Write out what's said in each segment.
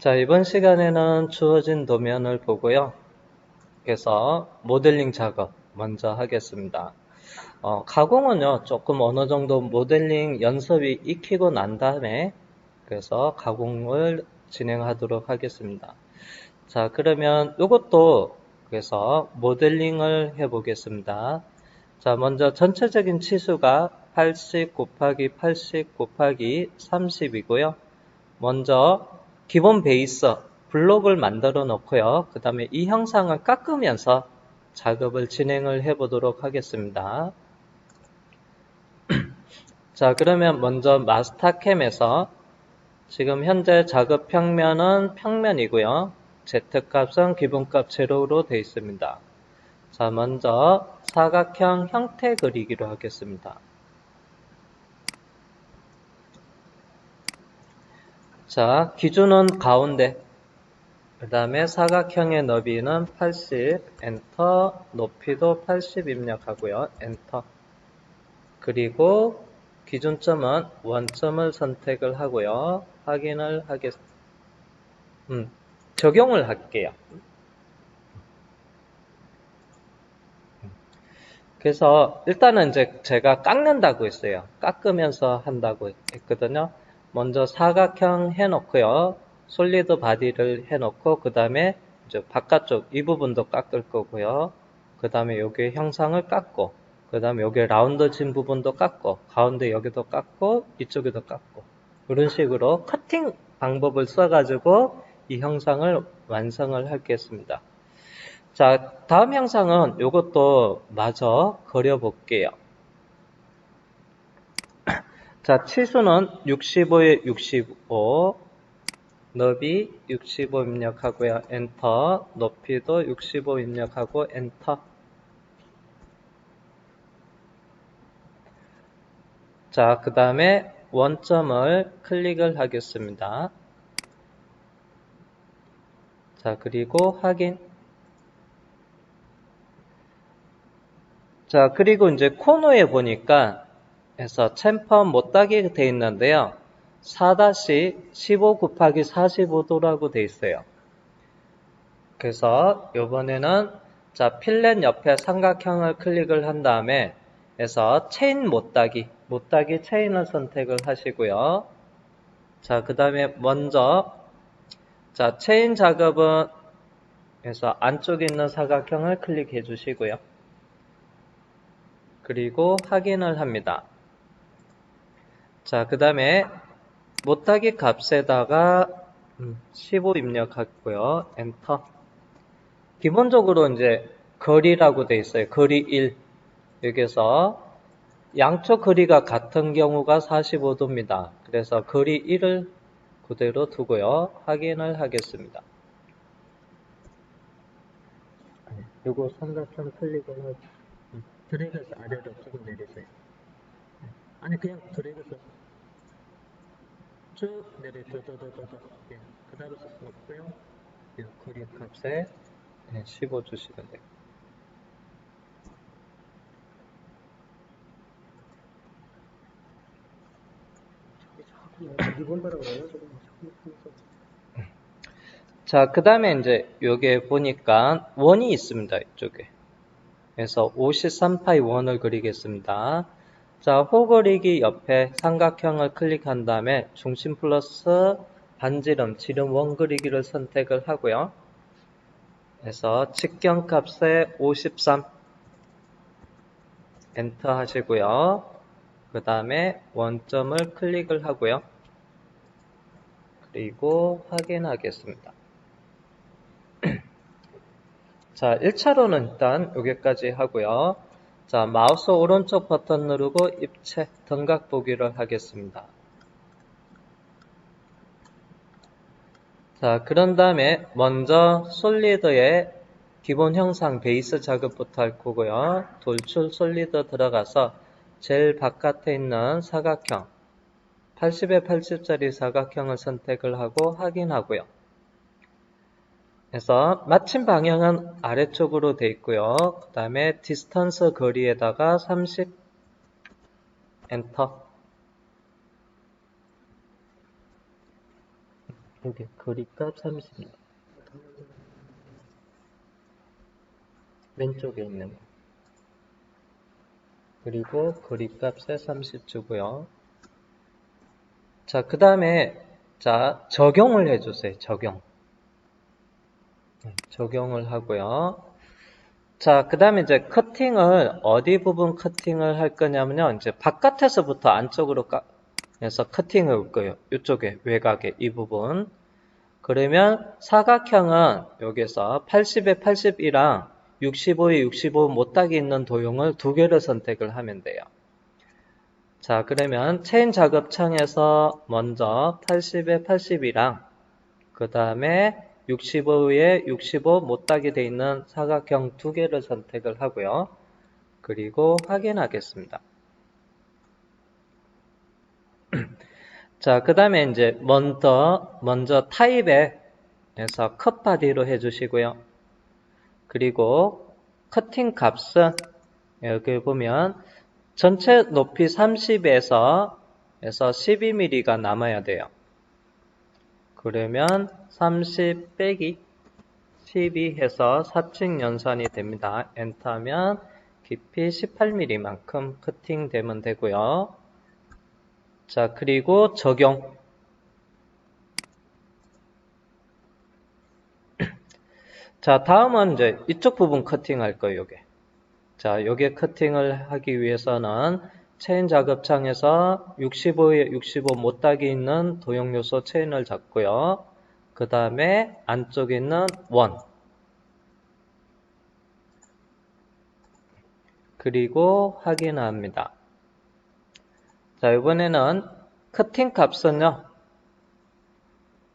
자, 이번 시간에는 주어진 도면을 보고요. 그래서 모델링 작업 먼저 하겠습니다. 가공은요, 조금 어느 정도 모델링 연습이 익히고 난 다음에 그래서 가공을 진행하도록 하겠습니다. 자, 그러면 이것도 그래서 모델링을 해 보겠습니다. 자, 먼저 전체적인 치수가 80 곱하기 80 곱하기 30이고요. 먼저 기본 베이스 블록을 만들어 놓고요. 그 다음에 이 형상을 깎으면서 작업을 진행을 해 보도록 하겠습니다. 자, 그러면 먼저 마스터캠에서 지금 현재 작업 평면은 평면이고요. Z값은 기본값 제로로 되어 있습니다. 자, 먼저 사각형 형태 그리기로 하겠습니다. 자, 기준은 가운데, 그 다음에 사각형의 너비는 80, 엔터, 높이도 80 입력하고요, 엔터. 그리고 기준점은 원점을 선택을 하고요, 확인을 적용을 할게요. 그래서 일단은 이제 제가 깎는다고 했어요. 깎으면서 한다고 했거든요. 먼저 사각형 해놓고요. 솔리드 바디를 해놓고 그 다음에 이제 바깥쪽 이 부분도 깎을 거고요. 그 다음에 여기 형상을 깎고 그 다음에 여기 라운드진 부분도 깎고 가운데 여기도 깎고 이쪽에도 깎고 이런 식으로 커팅 방법을 써가지고 이 형상을 완성을 하겠습니다. 자, 다음 형상은 이것도 마저 그려볼게요. 자, 치수는 65에 65, 너비 65 입력하고요. 엔터, 높이도 65 입력하고 엔터. 자, 그 다음에 원점을 클릭을 하겠습니다. 자, 그리고 확인. 자, 그리고 이제 코너에 보니까 해서 챔퍼 못따기 되어 있는데요. 4-15 곱하기 45도라고 되어 있어요. 그래서 이번에는 자, 필렛 옆에 삼각형을 클릭을 한 다음에 해서 체인 못따기 체인을 선택을 하시고요. 자, 그 다음에 먼저 자, 체인 작업은 해서 안쪽에 있는 사각형을 클릭해 주시고요. 그리고 확인을 합니다. 자, 그 다음에 못하기 값에다가 15 입력하고요. 엔터. 기본적으로 이제 거리라고 돼 있어요. 거리 1. 여기서 양쪽 거리가 같은 경우가 45도입니다. 그래서 거리 1을 그대로 두고요. 확인을 하겠습니다. 요거 삼각형 클릭을 하고 드래그해서 아래로 조금 내리세요. 아니 그냥 드래그해서 쭉 더더더더 그대로 놓고요. 거리 값에 15 주시면 돼요. 자, 그 다음에 이제 여기에 보니까 원이 있습니다. 이쪽에. 그래서 53파이 원을 그리겠습니다. 자, 호 그리기 옆에 삼각형을 클릭한 다음에 중심 플러스 반지름, 지름 원 그리기를 선택을 하고요. 그래서 직경 값에 53 엔터 하시고요. 그 다음에 원점을 클릭을 하고요. 그리고 확인하겠습니다. 자, 1차로는 일단 여기까지 하고요. 자, 마우스 오른쪽 버튼 누르고 입체 등각 보기를 하겠습니다. 자, 그런 다음에 먼저 솔리드의 기본 형상 베이스 작업부터 할 거고요. 돌출 솔리드 들어가서 제일 바깥에 있는 사각형 80에 80짜리 사각형을 선택을 하고 확인하고요. 그래서 마침 방향은 아래쪽으로 되어 있고요. 그 다음에 디스턴스 거리에다가 30 엔터. 여기 거리값 30. 왼쪽에 있는 거. 그리고 거리값에 30 주고요. 자, 그 다음에, 자, 적용을 해주세요. 적용. 적용을 하고요. 자, 그 다음에 이제 커팅을, 어디 부분 커팅을 할 거냐면요. 이제 바깥에서부터 안쪽으로 해서 커팅을 할 거예요. 이쪽에, 외곽에, 이 부분. 그러면 사각형은 여기서 80에 81이랑 65에 65 못딱이 있는 도형을 두 개를 선택을 하면 돼요. 자, 그러면 체인 작업창에서 먼저 80에 80이랑 그 다음에 65에 65 못딱이 되어 있는 사각형 두 개를 선택을 하고요. 그리고 확인하겠습니다. 자, 그 다음에 이제 먼저 타입에서 컷 바디로 해주시고요. 그리고 커팅 값은 여기 보면 전체 높이 30에서 12mm가 남아야 돼요. 그러면 30 빼기 12 해서 사칙 연산이 됩니다. 엔터하면 깊이 18mm만큼 커팅되면 되고요. 자, 그리고 적용. 자, 다음은 이제 이쪽 부분 커팅할 거예요, 요게. 자, 요게 커팅을 하기 위해서는 체인 작업창에서 65에 65 못딱이 있는 도형 요소 체인을 잡고요. 그 다음에 안쪽에 있는 원. 그리고 확인합니다. 자, 이번에는 커팅 값은요.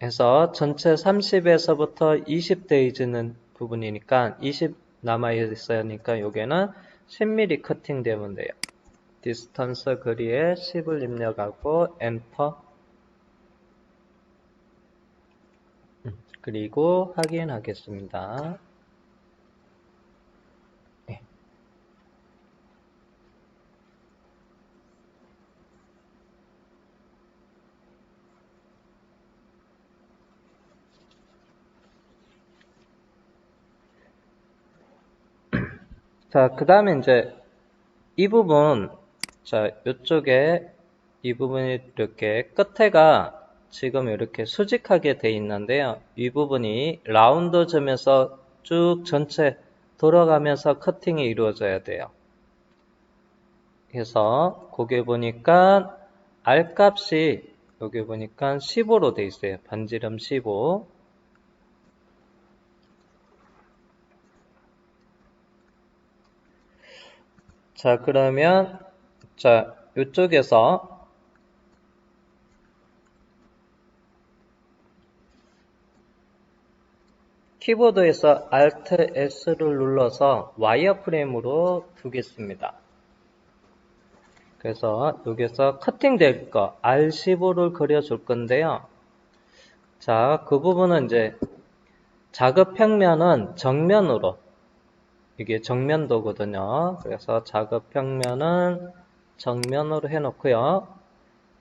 해서 전체 30에서부터 20 되어있는 부분이니까 20 남아있으니까 여기는 10mm 커팅 되면 돼요. 디스턴스 거리에 10을 입력하고 엔터. 그리고 확인하겠습니다. 네. 자, 그 다음에 이제 이 부분, 자, 이쪽에 이 부분이 이렇게 끝에가 지금 이렇게 수직하게 돼 있는데요. 이 부분이 라운드 점에서 쭉 전체 돌아가면서 커팅이 이루어져야 돼요. 그래서 거기 보니까 R 값이 여기 보니까 15로 돼 있어요. 반지름 15. 자, 그러면 자, 이쪽에서 키보드에서 Alt S를 눌러서 와이어프레임으로 두겠습니다. 그래서 여기서 커팅될 거 R15를 그려줄 건데요. 자, 그 부분은 이제 작업 평면은 정면으로, 이게 정면도거든요. 그래서 작업 평면은 정면으로 해놓고요.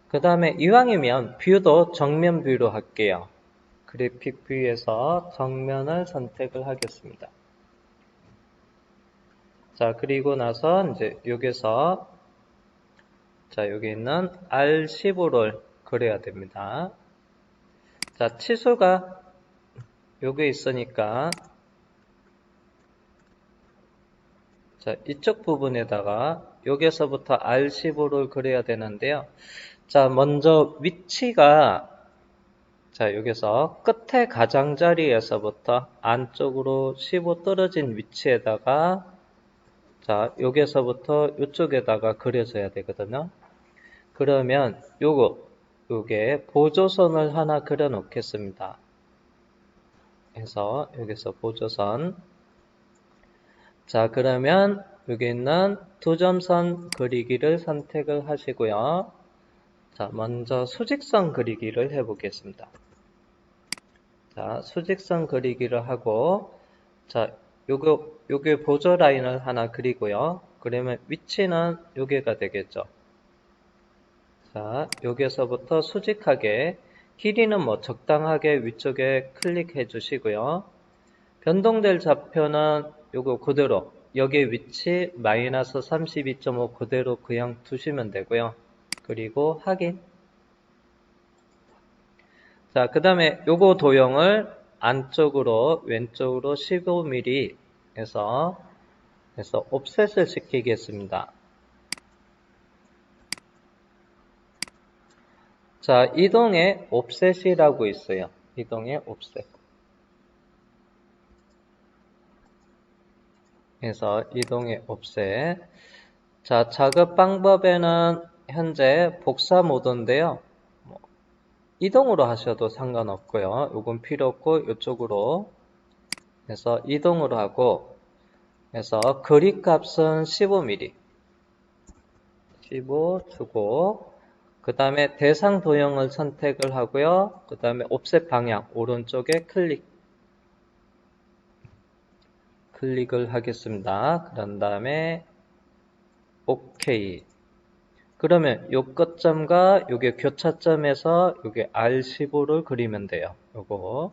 그 다음에 이왕이면 뷰도 정면 뷰로 할게요. 그래픽 뷰에서 정면을 선택을 하겠습니다. 자, 그리고 나서 이제 여기서 자, 여기 있는 R15를 그려야 됩니다. 자, 치수가 여기 있으니까 자, 이쪽 부분에다가 여기서부터 R15를 그려야 되는데요. 자, 먼저 위치가 자, 여기서 끝에 가장자리에서부터 안쪽으로 15 떨어진 위치에다가 자, 여기서부터 이쪽에다가 그려줘야 되거든요. 그러면 요게 보조선을 하나 그려 놓겠습니다. 해서 여기서 보조선. 자, 그러면 여기 있는 두점선 그리기를 선택을 하시고요. 자, 먼저 수직선 그리기를 해보겠습니다. 자, 수직선 그리기를 하고, 자, 요게 보조 라인을 하나 그리고요. 그러면 위치는 요게가 되겠죠. 자, 여기서부터 수직하게 길이는 뭐 적당하게 위쪽에 클릭해 주시고요. 변동될 좌표는 요거 그대로 여기 위치 마이너스 32.5 그대로 그냥 두시면 되고요. 그리고 확인. 자, 그 다음에 요거 도형을 안쪽으로 왼쪽으로 15mm 해서 옵셋을 시키겠습니다. 자, 이동의 옵셋이라고 있어요. 이동의 옵셋. 그래서 이동의 옵셋. 자, 작업 방법에는 현재 복사 모드인데요. 이동으로 하셔도 상관없고요. 요건 필요 없고 이쪽으로 해서 이동으로 하고 해서 그립 값은 15mm 15 주고 그 다음에 대상 도형을 선택을 하고요. 그 다음에 옵셋 방향 오른쪽에 클릭을 하겠습니다. 그런 다음에 OK. 그러면 요 끝점과 요게 교차점에서 요게 R15를 그리면 돼요. 요거.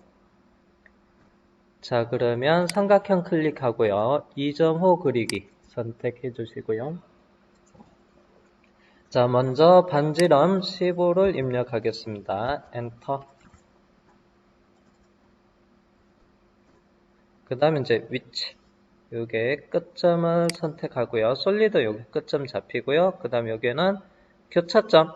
자, 그러면 삼각형 클릭하고요. 2.5 그리기 선택해 주시고요. 자, 먼저 반지름 15를 입력하겠습니다. 엔터. 그 다음에 이제 위치. 요게 끝점을 선택하고요. 솔리드 여기 끝점 잡히고요. 그 다음 여기는 교차점.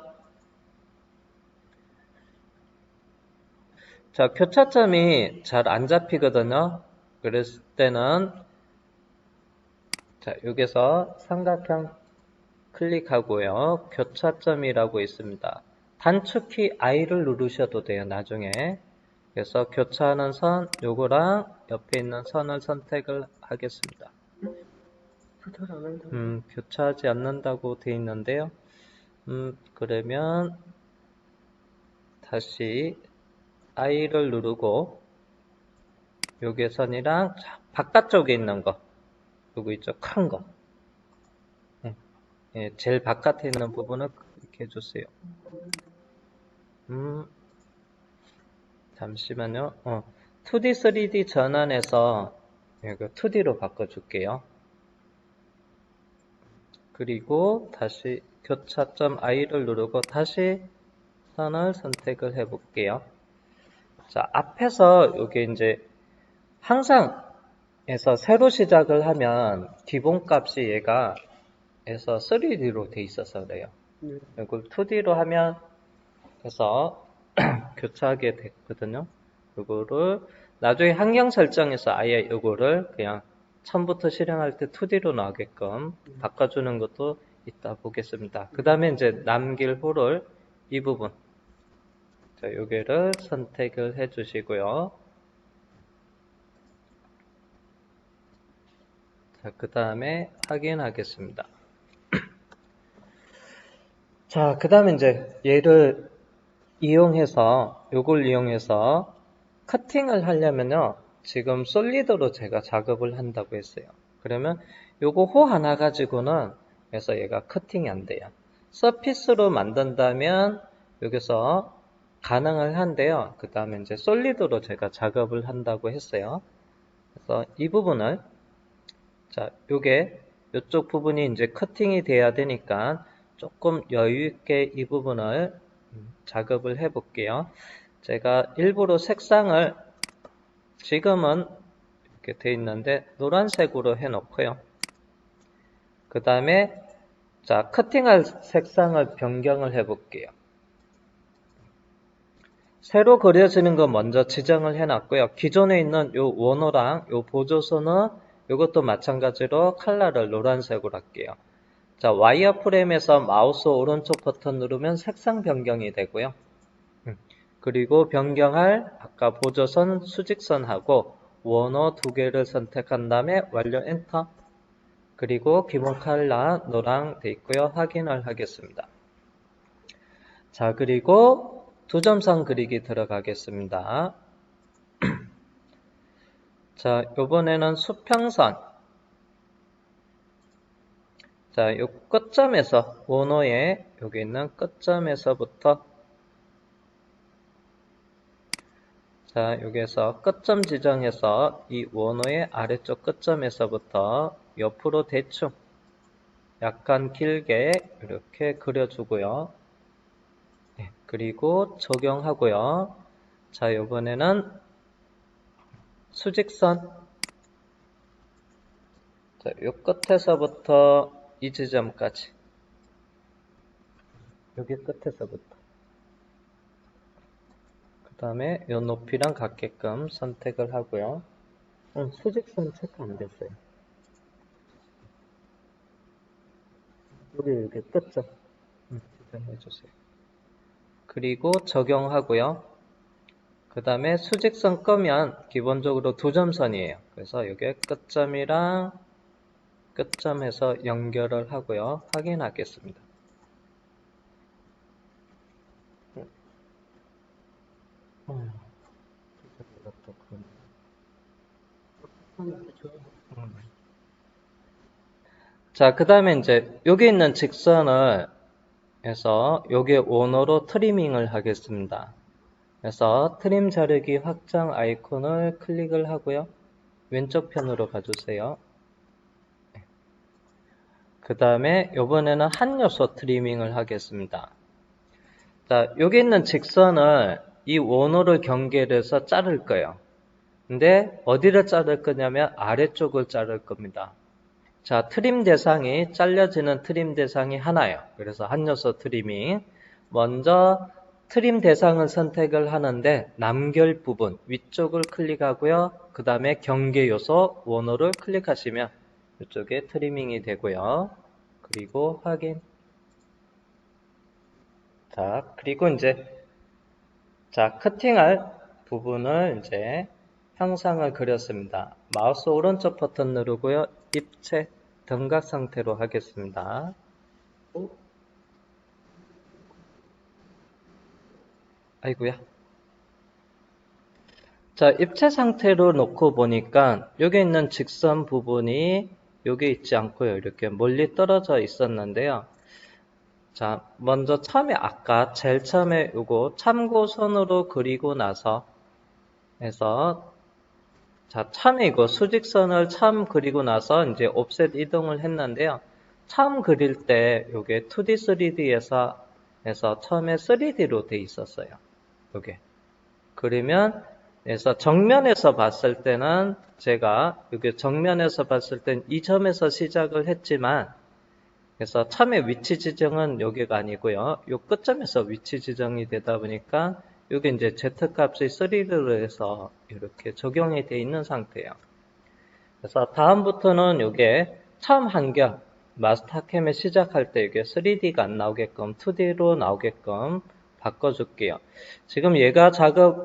자, 교차점이 잘 안 잡히거든요. 그랬을 때는 자, 여기서 삼각형 클릭하고요. 교차점이라고 있습니다. 단축키 I를 누르셔도 돼요. 나중에. 그래서 교차하는 선 요거랑 옆에 있는 선을 선택을 하겠습니다. 교차하지 않는다고 되어 있는데요. 그러면 다시 I를 누르고 요게 선이랑 바깥쪽에 있는 거 요거 있죠. 큰 거. 예, 제일 바깥에 있는 부분을 이렇게 해주세요. 잠시만요. 2D, 3D 전환해서 이거 2D로 바꿔줄게요. 그리고 다시 교차점 I를 누르고 다시 선을 선택을 해볼게요. 자, 앞에서 여기 이제 항상 해서 새로 시작을 하면 기본값이 얘가 해서 3D로 돼 있어서 그래요. 이걸 2D로 하면 해서 교차하게 됐거든요. 요거를 나중에 환경 설정에서 아예 요거를 그냥 처음부터 실행할 때 2D로 나오게끔 바꿔주는 것도 이따 보겠습니다. 그 다음에 이제 남길 홀을 이 부분 자, 요게를 선택을 해 주시고요. 자, 그 다음에 확인하겠습니다. 자, 그 다음에 이제 얘를 요걸 이용해서 커팅을 하려면요. 지금 솔리드로 제가 작업을 한다고 했어요. 그러면 요거 호 하나 가지고는 그래서 얘가 커팅이 안 돼요. 서피스로 만든다면 여기서 가능을 한데요. 그 다음에 이제 솔리드로 제가 작업을 한다고 했어요. 그래서 이 부분을 자, 요게 이쪽 부분이 이제 커팅이 돼야 되니까 조금 여유 있게 이 부분을 작업을 해 볼게요. 제가 일부러 색상을 지금은 이렇게 돼 있는데 노란색으로 해 놓고요. 그 다음에 자, 커팅할 색상을 변경을 해 볼게요. 새로 그려지는 거 먼저 지정을 해 놨고요. 기존에 있는 요 원호랑 요 보조선은 이것도 마찬가지로 컬러를 노란색으로 할게요. 자, 와이어프레임에서 마우스 오른쪽 버튼 누르면 색상 변경이 되고요. 그리고 변경할 아까 보조선 수직선하고 원호 두 개를 선택한 다음에 완료 엔터. 그리고 기본 컬러 노랑 돼 있고요. 확인을 하겠습니다. 자, 그리고 두 점선 그리기 들어가겠습니다. 자, 요번에는 수평선. 자, 요 끝점에서 원호에 여기 있는 끝점에서부터 자, 여기에서 끝점 지정해서 이 원호의 아래쪽 끝점에서부터 옆으로 대충 약간 길게 이렇게 그려주고요. 네, 그리고 적용하고요. 자, 이번에는 수직선. 자, 요 끝에서부터 이 지점까지. 여기 끝에서부터. 그 다음에 요 높이랑 같게끔 선택을 하고요. 수직선 체크 안 됐어요. 여기 이렇게 끝점. 지정해주세요. 그리고 적용하고요. 그 다음에 수직선 끄면 기본적으로 두 점선이에요. 그래서 여기 끝점이랑 끝점에서 연결을 하고요. 확인하겠습니다. 자, 그 다음에 이제 여기 있는 직선을 해서 여기 원호로 트리밍을 하겠습니다. 그래서 트림 자르기 확장 아이콘을 클릭을 하고요. 왼쪽 편으로 가주세요. 그 다음에 이번에는 한 요소 트리밍을 하겠습니다. 자, 여기 있는 직선을 이 원호를 경계해서 자를 거예요. 근데 어디를 자를 거냐면 아래쪽을 자를 겁니다. 자, 트림 대상이 잘려지는 트림 대상이 하나예요. 그래서 한 요소 트리밍. 먼저 트림 대상을 선택을 하는데 남결 부분 위쪽을 클릭하고요. 그 다음에 경계 요소 원호를 클릭하시면 이쪽에 트리밍이 되고요. 그리고 확인. 자, 그리고 이제 자, 커팅할 부분을 이제 형상을 그렸습니다. 마우스 오른쪽 버튼 누르고요. 입체 등각 상태로 하겠습니다. 아이고야. 자, 입체 상태로 놓고 보니까 여기 있는 직선 부분이 여기 있지 않고요. 이렇게 멀리 떨어져 있었는데요. 자, 먼저 처음에 아까 제일 처음에 요거 참고선으로 그리고 나서 해서 자, 처음에 이거 수직선을 처음 그리고 나서 이제 옵셋 이동을 했는데요. 처음 그릴 때 요게 2D, 3D에서 해서 처음에 3D로 돼 있었어요. 요게. 그러면 그래서 정면에서 봤을 때는 제가 여기 정면에서 봤을 땐 이 점에서 시작을 했지만 그래서 처음에 위치 지정은 여기가 아니고요. 요 끝점에서 위치 지정이 되다 보니까 여기 이제 Z값이 3D로 해서 이렇게 적용이 되어 있는 상태예요. 그래서 다음부터는 이게 처음 한결 마스터캠에 시작할 때 이게 3D가 안 나오게끔 2D로 나오게끔 바꿔줄게요. 지금 얘가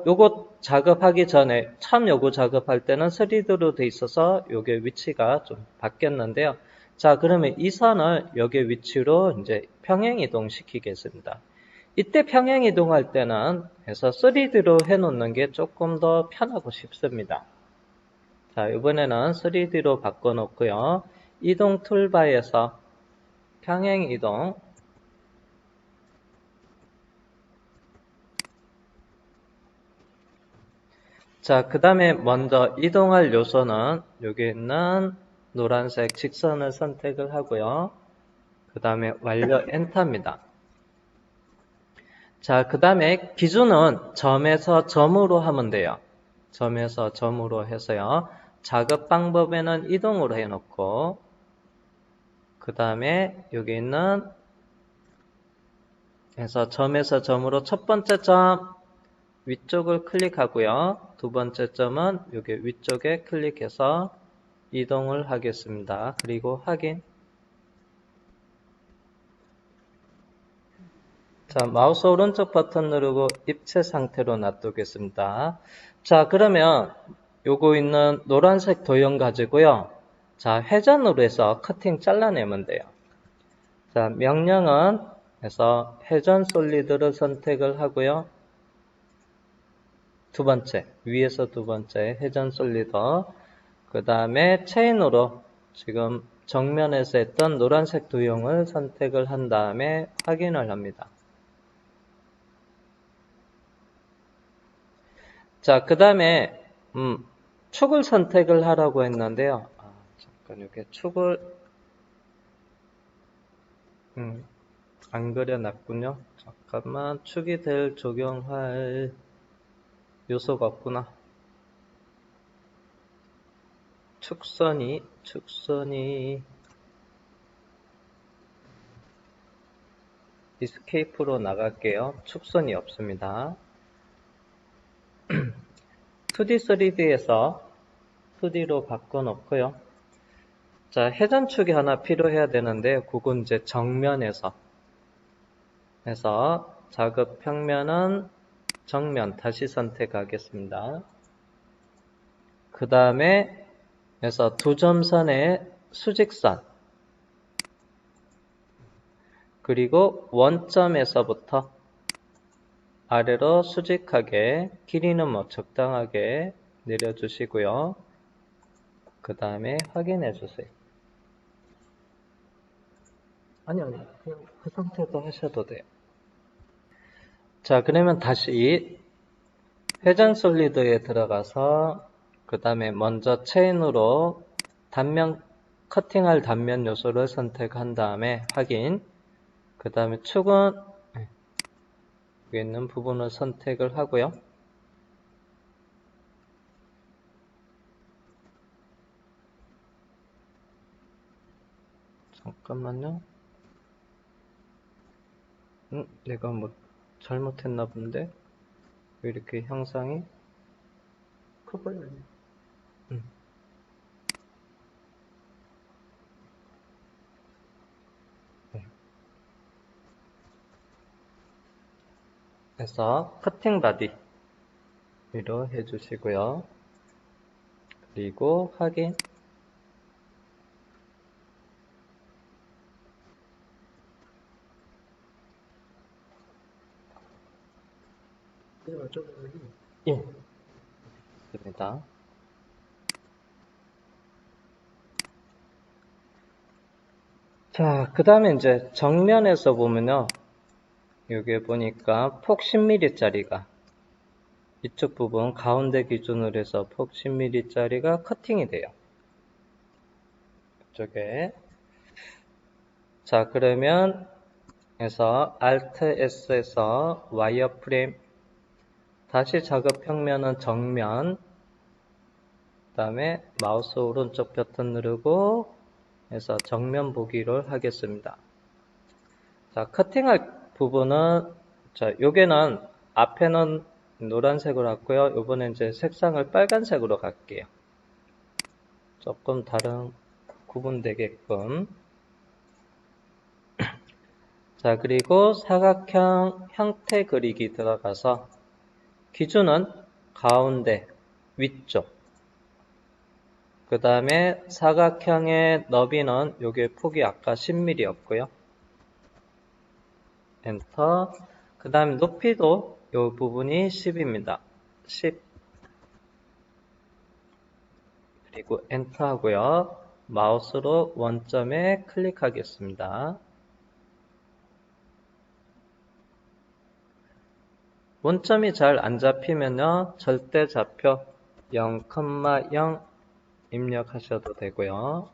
요거 작업하기 전에 처음 요거 작업할 때는 3D로 돼 있어서 요게 위치가 좀 바뀌었는데요. 자, 그러면 이 선을 여기 위치로 이제 평행 이동 시키겠습니다. 이때 평행 이동할 때는 해서 3D로 해놓는 게 조금 더 편하고 쉽습니다. 자, 이번에는 3D로 바꿔놓고요. 이동 툴바에서 평행 이동. 자, 그 다음에 먼저 이동할 요소는 여기 있는 노란색 직선을 선택을 하고요. 그 다음에 완료 엔터입니다. 자, 그 다음에 기준은 점에서 점으로 하면 돼요. 점에서 점으로 해서요. 작업 방법에는 이동으로 해놓고 그 다음에 여기 있는 해서 점에서 점으로 첫 번째 점 위쪽을 클릭하고요. 두 번째 점은 여기 위쪽에 클릭해서 이동을 하겠습니다. 그리고 확인. 자, 마우스 오른쪽 버튼 누르고 입체 상태로 놔두겠습니다. 자, 그러면 요거 있는 노란색 도형 가지고요. 자, 회전으로 해서 커팅 잘라내면 돼요. 자, 명령은 해서 회전 솔리드를 선택을 하고요. 두 번째, 위에서 두 번째 회전 솔리드. 그 다음에 체인으로 지금 정면에서 했던 노란색 도형을 선택을 한 다음에 확인을 합니다. 자, 그 다음에 축을 선택을 하라고 했는데요. 잠깐 이게 축을 안 그려놨군요. 잠깐만, 축이 될 적용할 요소가 없구나. 축선이 이스케이프로 나갈게요. 축선이 없습니다. 2D, 3D에서 2D로 바꿔놓고요. 자, 회전축이 하나 필요해야 되는데, 그건 이제 정면에서 해서 작업 평면은 정면 다시 선택하겠습니다. 그 다음에 해서 두 점선의 수직선 그리고 원점에서부터 아래로 수직하게 길이는 뭐 적당하게 내려주시고요. 그 다음에 확인해 주세요. 아니요, 그냥 그 상태도 하셔도 돼요. 자, 그러면 다시 회전 솔리드에 들어가서 그 다음에 먼저 체인으로 커팅할 단면 요소를 선택한 다음에 확인. 그 다음에 축은 여기 있는 부분을 선택을 하고요. 잠깐만요. 내가 뭐 잘못했나 본데 왜 이렇게 형상이 커버요? 네. 그래서 커팅 바디 위로 해주시고요. 그리고 확인. 예. 됩니다. 자, 그 다음에 이제 정면에서 보면요. 여기 보니까 폭 10mm짜리가 이쪽 부분 가운데 기준으로 해서 폭 10mm짜리가 커팅이 돼요. 이쪽에. 자, 그러면 해서 Alt S에서 와이어프레임 다시 작업 평면은 정면 그 다음에 마우스 오른쪽 버튼 누르고 해서 정면 보기를 하겠습니다. 자, 커팅할 부분은 자, 요게는 앞에는 노란색으로 할고요. 요번에 이제 색상을 빨간색으로 갈게요. 조금 다른 구분되게끔. 자, 그리고 사각형 형태 그리기 들어가서 기준은 가운데 위쪽. 그 다음에 사각형의 너비는 요게 폭이 아까 10mm였고요. 엔터. 그 다음에 높이도 요 부분이 10입니다. 10. 그리고 엔터 하고요. 마우스로 원점에 클릭하겠습니다. 원점이 잘 안 잡히면요. 절대 좌표 0,0 입력하셔도 되고요.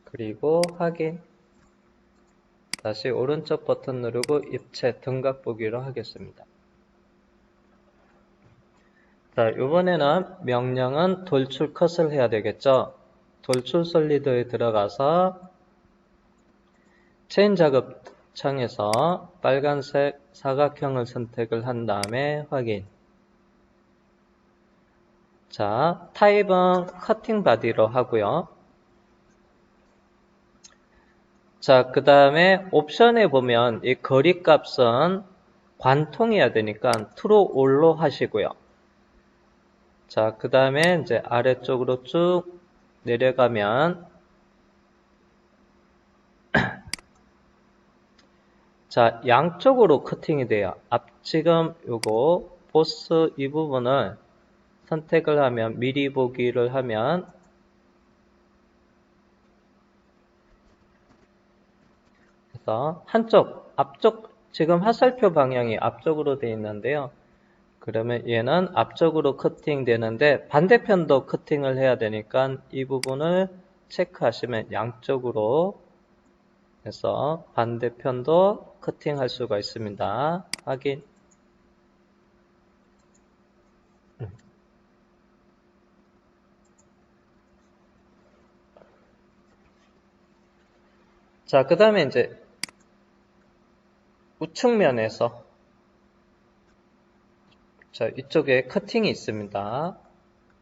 그리고 확인. 다시 오른쪽 버튼 누르고 입체 등각 보기로 하겠습니다. 자, 이번에는 명령은 돌출 컷을 해야 되겠죠. 돌출 솔리드에 들어가서 체인 작업 창에서 빨간색 사각형을 선택을 한 다음에 확인. 자, 타입은 커팅 바디로 하고요. 자, 그 다음에 옵션에 보면 이 거리 값은 관통해야 되니까 true all로 하시고요. 자, 그 다음에 이제 아래쪽으로 쭉 내려가면 자, 양쪽으로 커팅이 돼요. 지금 요거 보스 이 부분을 선택을 하면 미리 보기를 하면 그래서 앞쪽 지금 화살표 방향이 앞쪽으로 되어 있는데요. 그러면 얘는 앞쪽으로 커팅 되는데 반대편도 커팅을 해야 되니까 이 부분을 체크하시면 양쪽으로 해서 반대편도 커팅할 수가 있습니다. 확인. 자, 그 다음에 이제 우측면에서 자, 이쪽에 커팅이 있습니다.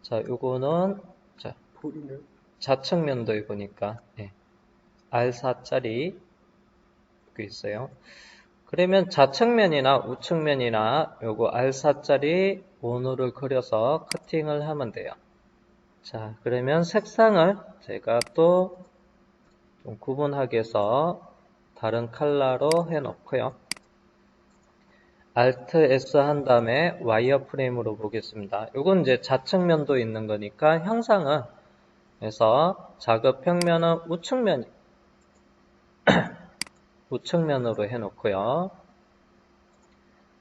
자, 요거는 자, 볼이는 좌측면도에 보니까 R4짜리 게 있어요. 그러면 좌측면이나 우측면이나 요거 R4짜리 원호를 그려서 커팅을 하면 돼요. 자, 그러면 색상을 제가 또 좀 구분하기 위해서 다른 컬러로 해 놓고요. Alt S 한 다음에 와이어 프레임으로 보겠습니다. 요건 이제 좌측면도 있는 거니까 형상은 그래서 작업 평면은 우측면으로 해 놓고요.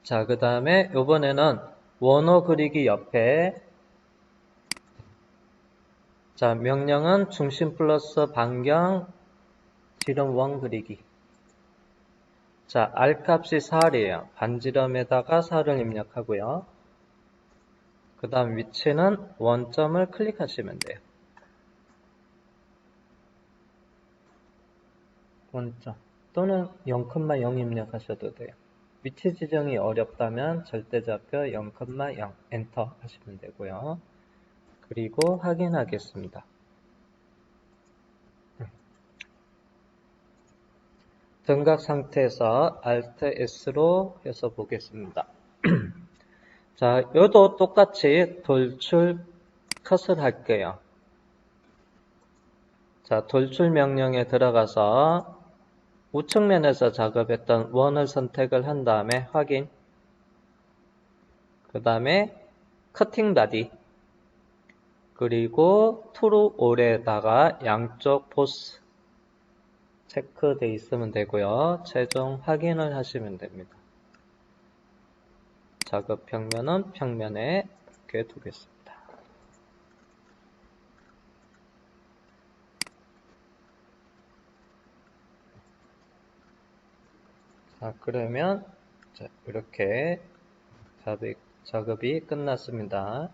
자, 그 다음에 요번에는 원호 그리기 옆에 자, 명령은 중심 플러스 반경 지름 원 그리기. 자, R 값이 4이에요. 반지름에다가 4를 입력하고요. 그 다음 위치는 원점을 클릭하시면 돼요. 원점 또는 0,0 입력하셔도 돼요. 위치 지정이 어렵다면 절대좌표 0,0 엔터 하시면 되고요. 그리고 확인하겠습니다. 등각 상태에서 Alt S로 해서 보겠습니다. 자, 요도 똑같이 돌출 컷을 할게요. 자, 돌출 명령에 들어가서 우측면에서 작업했던 원을 선택을 한 다음에 확인. 그 다음에 커팅 바디. 그리고 트루 올에다가 양쪽 보스 체크되어 있으면 되고요. 최종 확인을 하시면 됩니다. 작업 평면은 평면에 이렇게 두겠습니다. 자, 그러면 이렇게 작업이 끝났습니다.